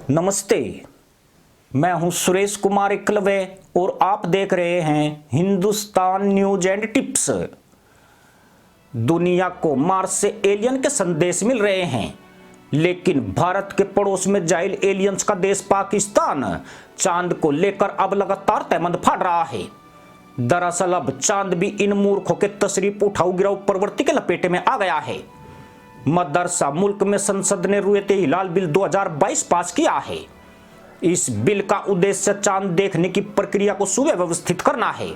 नमस्ते, मैं हूं सुरेश कुमार एकलवे और आप देख रहे हैं हिंदुस्तान न्यूज एंड टिप्स। दुनिया को मार्स से एलियन के संदेश मिल रहे हैं, लेकिन भारत के पड़ोस में जाइल एलियंस का देश पाकिस्तान चांद को लेकर अब लगातार तहमंद फाड़ रहा है। दरअसल अब चांद भी इन मूर्खों के तशरीफ उठाऊ गिराऊ प्रवृत्ति के लपेटे में आ गया है। मदरसा मुल्क में संसद ने रुयते हिलाल बिल 2022 पास किया है। इस बिल का उद्देश्य चांद देखने की प्रक्रिया को सुव्यवस्थित करना है,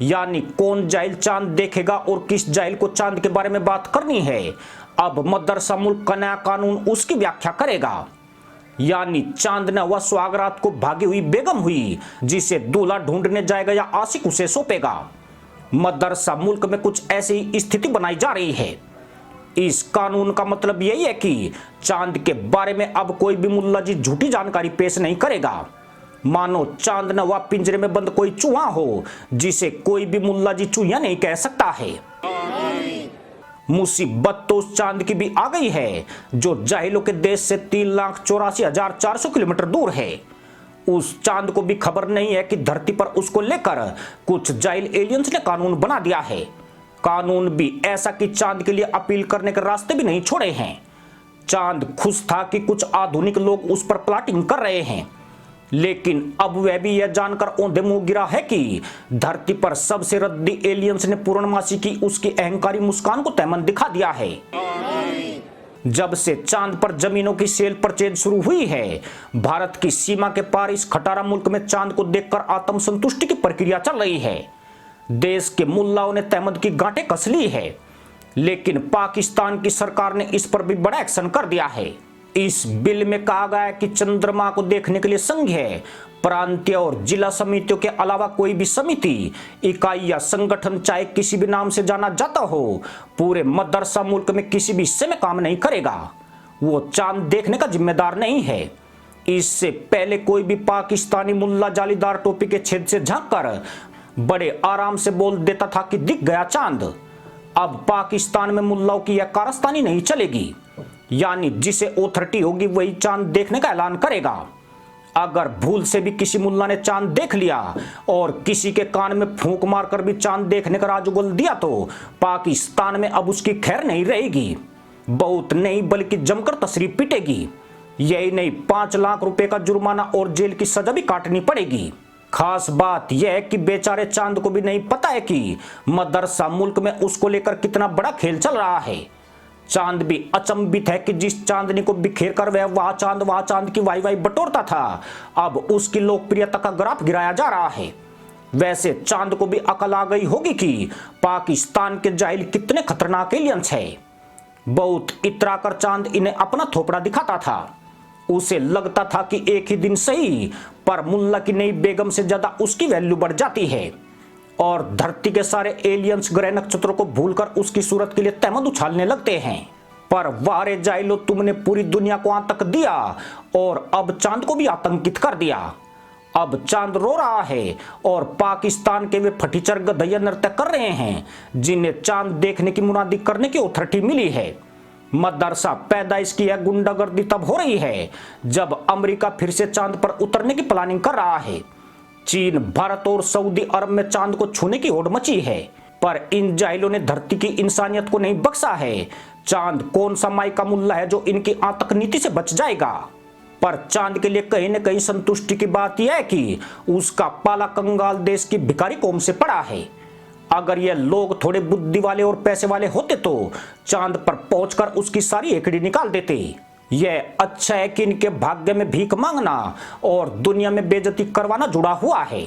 यानी कौन जाहिल चांद देखेगा और किस जाहिल को चांद के बारे में बात करनी है। अब मदरसा मुल्क का नया कानून उसकी व्याख्या करेगा, यानी चांद न वह सुहागरात को भागी हुई बेगम हुई जिसे दूल्हा ढूंढने जाएगा या आशिक उसे सौंपेगा। मदरसा मुल्क में कुछ ऐसी ही स्थिति बनाई जा रही है। इस कानून का मतलब यही है कि चांद के बारे में अब कोई भी मुल्ला जी झूठी जानकारी पेश नहीं करेगा। मानो चांद न वह पिंजरे में बंद कोई चूहा हो जिसे कोई भी मुल्ला जी चूहिया नहीं कह सकता है। मुसीबत तो उस चांद की भी आ गई है जो जाहिलों के देश से 3,84,400 किलोमीटर दूर है। उस चांद को भी खबर नहीं है कि धरती पर उसको लेकर कुछ जाहिल एलियंस ने कानून बना दिया है। कानून भी ऐसा कि चांद के लिए अपील करने के रास्ते भी नहीं छोड़े हैं। चांद खुश था कि कुछ आधुनिक लोग उस पर प्लाटिंग कर रहे हैं, लेकिन अब वह भी यह जानकर औंधे मुंह गिरा है कि धरती पर सबसे रद्दी एलियंस ने पूर्णमासी की उसकी अहंकारी मुस्कान को तैमन दिखा दिया है। जब से चांद पर जमीनों की सेल परचेज शुरू हुई है, भारत की सीमा के पार इस खटारा मुल्क में चांद को देखकर आत्मसंतुष्टि की प्रक्रिया चल रही है। देश के मुल्लाओं ने तहमद की गांठें कस ली है, लेकिन पाकिस्तान की सरकार ने इस पर भी बड़ा एक्शन कर दिया है। इस बिल में कहा गया है कि चंद्रमा को देखने के लिए संघीय, प्रांतीय और जिला समितियों के अलावा कोई भी समिति, इकाई या संगठन चाहे किसी भी नाम से जाना जाता हो, पूरे मदरसा मुल्क में किसी भी हिस्से में काम नहीं करेगा। वो चांद देखने का जिम्मेदार नहीं है। इससे पहले कोई भी पाकिस्तानी मुल्ला जालीदार टोपी के छेद से झांककर बड़े आराम से बोल देता था कि दिख गया चांद। अब पाकिस्तान में मुल्लाओं की यह कारस्तानी नहीं चलेगी, यानी जिसे ऑथोरिटी होगी वही चांद देखने का ऐलान करेगा। अगर भूल से भी किसी मुल्ला ने चांद देख लिया और किसी के कान में फूंक मारकर भी चांद देखने का राज उगल दिया तो पाकिस्तान में अब उसकी खैर नहीं रहेगी। बहुत नहीं बल्कि जमकर तशरीफ पिटेगी। यही नहीं, 5 लाख रुपए का जुर्माना और जेल की सजा भी काटनी पड़ेगी। खास बात यह है कि बेचारे चांद को भी नहीं पता है कि मदरसा मुल्क में उसको लेकर कितना बड़ा खेल चल रहा है। चांद भी अचंभित है कि जिस चांदनी को बिखेर कर वह चांद की वाई वाई बटोरता था, अब उसकी लोकप्रियता का ग्राफ गिराया जा रहा है। वैसे चांद को भी अकल आ गई होगी कि पाकिस्तान के जाहिल कितने खतरनाक एलियंस है। बहुत इतरा कर चांद इन्हें अपना थोपड़ा दिखाता था। उसे लगता था कि एक ही दिन सही, पर मुल्ला की नई बेगम से ज्यादा उसकी वैल्यू बढ़ जाती है और धरती के सारे एलियंस ग्रह नक्षत्रों को भूलकर उसकी सूरत के लिए तहमद उछालने लगते हैं। पर वारे जाइलो, तुमने पूरी दुनिया को आतंक दिया और अब चांद को भी आतंकित कर दिया। अब चांद रो रहा है और पाकिस्तान के वे फटीचर गधैया नृत्य कर रहे हैं जिन्हें चांद देखने की मुनादी करने की ऑथोरिटी मिली है। मदरसा पैदाइश की यह गुंडागर्दी तब हो रही है जब अमेरिका फिर से चांद पर उतरने की प्लानिंग कर रहा है। चीन, भारत और सऊदी अरब में चांद को छूने की होड़ मची है, पर इन जाहिलों ने धरती की इंसानियत को नहीं बख्शा है। चांद कौन सा माई का मुल्ला है जो इनकी आतंक नीति से बच जाएगा। पर चांद के लिए कहीं न कहीं संतुष्टि की बात यह है कि उसका पाला कंगाल देश की भिखारी कौम से पड़ा है। अगर ये लोग थोड़े बुद्धि वाले और पैसे वाले होते तो चांद पर पहुंचकर उसकी सारी एकड़ी निकाल देते। यह अच्छा है कि इनके भाग्य में भीख मांगना और दुनिया में बेइज्जती करवाना जुड़ा हुआ है।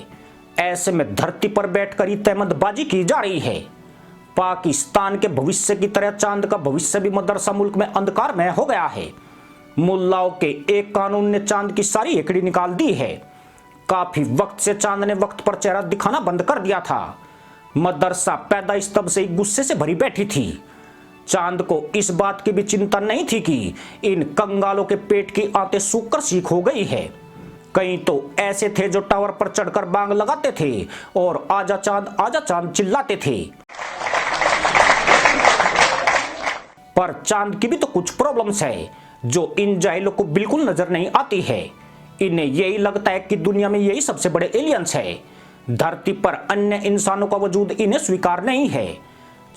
ऐसे में धरती पर बैठकर ही तहमदबाजी की जा रही है। पाकिस्तान के भविष्य की तरह चांद का भविष्य भी मदरसा मुल्क में अंधकारमय हो गया है। मुल्लाओं के एक कानून ने चांद की सारी एकड़ी निकाल दी है। काफी वक्त से चांद ने वक्त पर चेहरा दिखाना बंद कर दिया था। मदरसा पैदाइश तब से ही गुस्से से भरी बैठी थी। चांद को इस बात की भी चिंता नहीं थी कि इन कंगालों के पेट की आंतें सूखकर सीख हो गई है। कई तो ऐसे थे जो टावर पर चढ़कर बांग लगाते थे और आजा चांद चिल्लाते थे। पर चांद की भी तो कुछ प्रॉब्लम्स है। जो इन जाहिलों को बिल्कुल नजर नहीं आती है। इन्हें यही लगता है कि दुनिया में यही सबसे बड़े एलियंस है। धरती पर अन्य इंसानों का वजूद इन्हें स्वीकार नहीं है।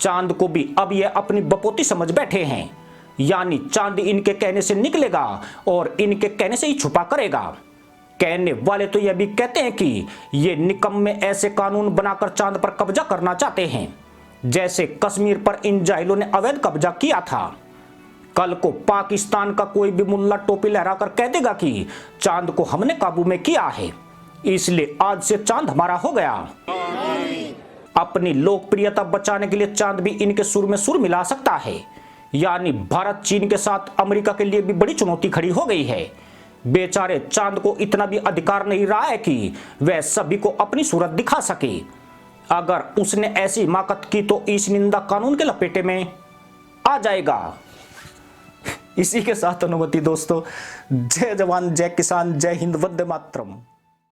चांद को भी अब यह अपनी बपोती समझ बैठे हैं, यानी चांद इनके कहने से निकलेगा और इनके कहने से ही छुपा करेगा। कहने वाले तो यह भी कहते हैं कि ये निकम्मे ऐसे कानून बनाकर चांद पर कब्जा करना चाहते हैं, जैसे कश्मीर पर इन जाहिलों ने अवैध कब्जा किया था। कल को पाकिस्तान का कोई भी मुल्ला टोपी लहराकर कह देगा कि चांद को हमने काबू में किया है, इसलिए आज से चांद हमारा हो गया। अपनी लोकप्रियता बचाने के लिए चांद भी इनके सुर में सुर मिला सकता है, यानी भारत चीन के साथ अमेरिका के लिए भी बड़ी चुनौती खड़ी हो गई है। बेचारे चांद को इतना भी अधिकार नहीं रहा है कि वह सभी को अपनी सूरत दिखा सके। अगर उसने ऐसी हिमाकत की तो इस निंदा कानून के लपेटे में आ जाएगा। इसी के साथ अनुमति दोस्तों, जय जवान जय किसान, जय हिंद, वंदे मातरम।